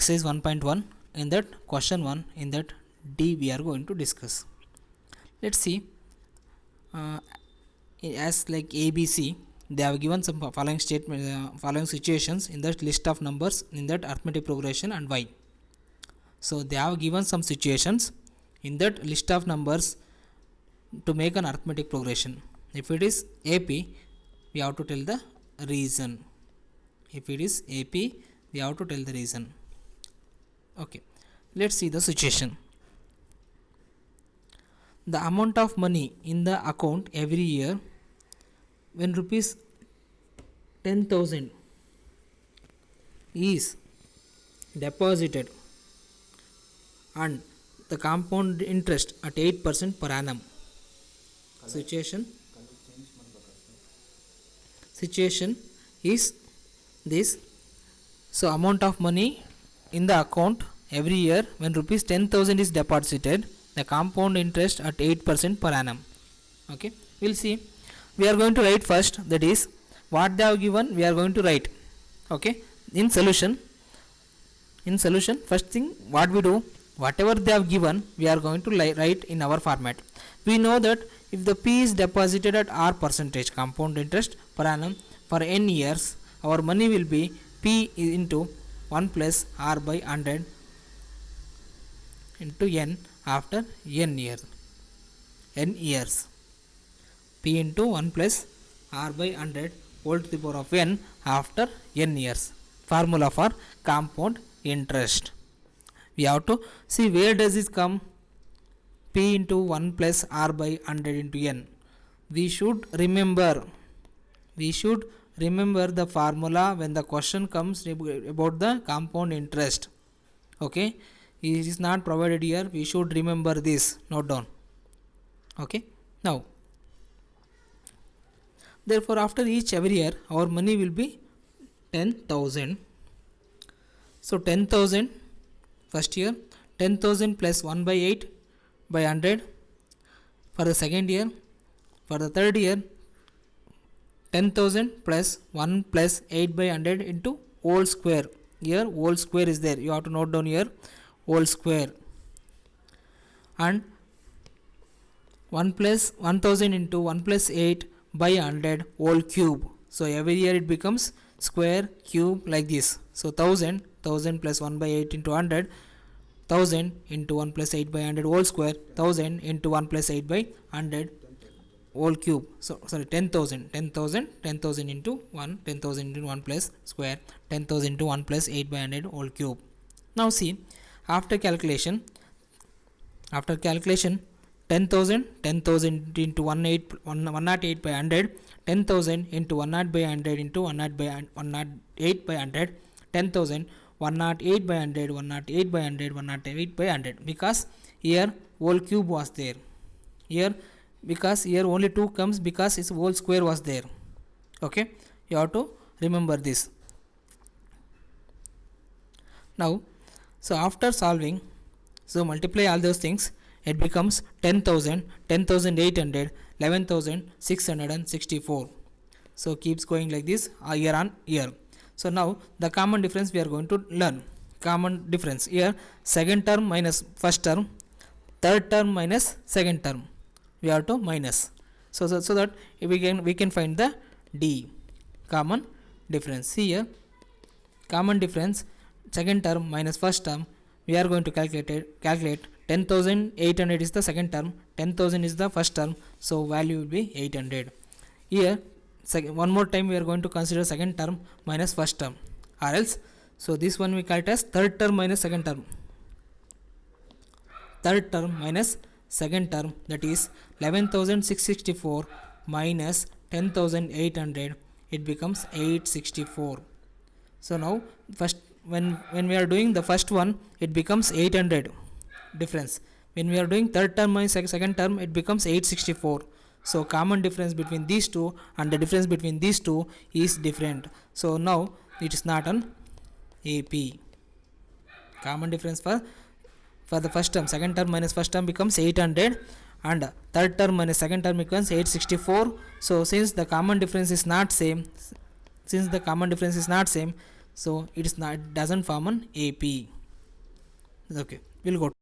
exercise 1.1. In that question 1, in that D we are going to discuss. Let's see. As like ABC, they have given some following statement, following situations in that list of numbers in that arithmetic progression and Y. So they have given some situations in that list of numbers to make an arithmetic progression. If it is AP, we have to tell the reason. If it is AP, we have to tell the reason. Okay, let's see the situation. The amount of money in the account every year when rupees 10,000 is deposited and the compound interest at 8% per annum. Situation is this. So amount of money in the account every year when rupees 10,000 is deposited, the compound interest at 8% per annum. Okay, we'll see. We are going to write first, that is what they have given we are going to write. Okay, in solution, first thing what we do, whatever they have given we are going to write in our format. We know that if the P is deposited at R percentage compound interest per annum for n years, our money will be P into 1 plus R by 100 into n after n years. P into 1 plus R by 100 whole to the power of n after n years. Formula for compound interest. We have to see where does this come. P into 1 plus R by 100 into n. We should remember the formula when the question comes about the compound interest. Okay, it is not provided here. We should remember this. Note down. Okay, now therefore after every year our money will be 10,000. So 10,000 first year, 10,000 plus 1 by 8 by 100 for the second year. For the third year, 10,000 plus 1 plus 8 by 100 into whole square. Here whole square is there, you have to note down here whole square, and 1 plus 1000 into 1 plus 8 by 100 whole cube. So every year it becomes square, cube, like this. So 1000 plus 1 by 8 into 100, 1000 into 1 plus 8 by 100 whole square, 1000 into 1 plus 8 by 100 whole cube. So sorry, 10,000 into 1, 10,000 into 1 plus square, 10,000 into 1 plus 8 by 100 whole cube. Now see, after calculation 10,000 into 108 by 100, 10,000 into 100 by 100 into 108 by 100, 10,000 108 by 100, 108 by 100, 108 by 100, because here whole cube was there. Here because here only 2 comes because its whole square was there. Okay, you have to remember this. Now, so after solving, so multiply all those things, it becomes 10,000, 10,800, 11,664. So keeps going like this year on year. So now the common difference we are going to learn. Common difference here, second term minus first term, third term minus second term, we have to minus. So that we can find the D, common difference. Here common difference, second term minus first term, we are going to calculate 10,800 is the second term, 10,000 is the first term, so value will be 800. Here one more time we are going to consider second term minus first term, or else, so this one we call it as third term minus second term. Third term minus second term, that is 11,664 minus 10,800, it becomes 864. So now first when we are doing the first one, it becomes 800 difference. When we are doing third term minus second term, it becomes 864. So common difference between these two and the difference between these two is different. So now it is not an AP. Common difference for the first term, second term minus first term becomes 800, and third term minus second term becomes 864. So since the common difference is not same, so it is not, it doesn't form an AP. Okay, we'll go.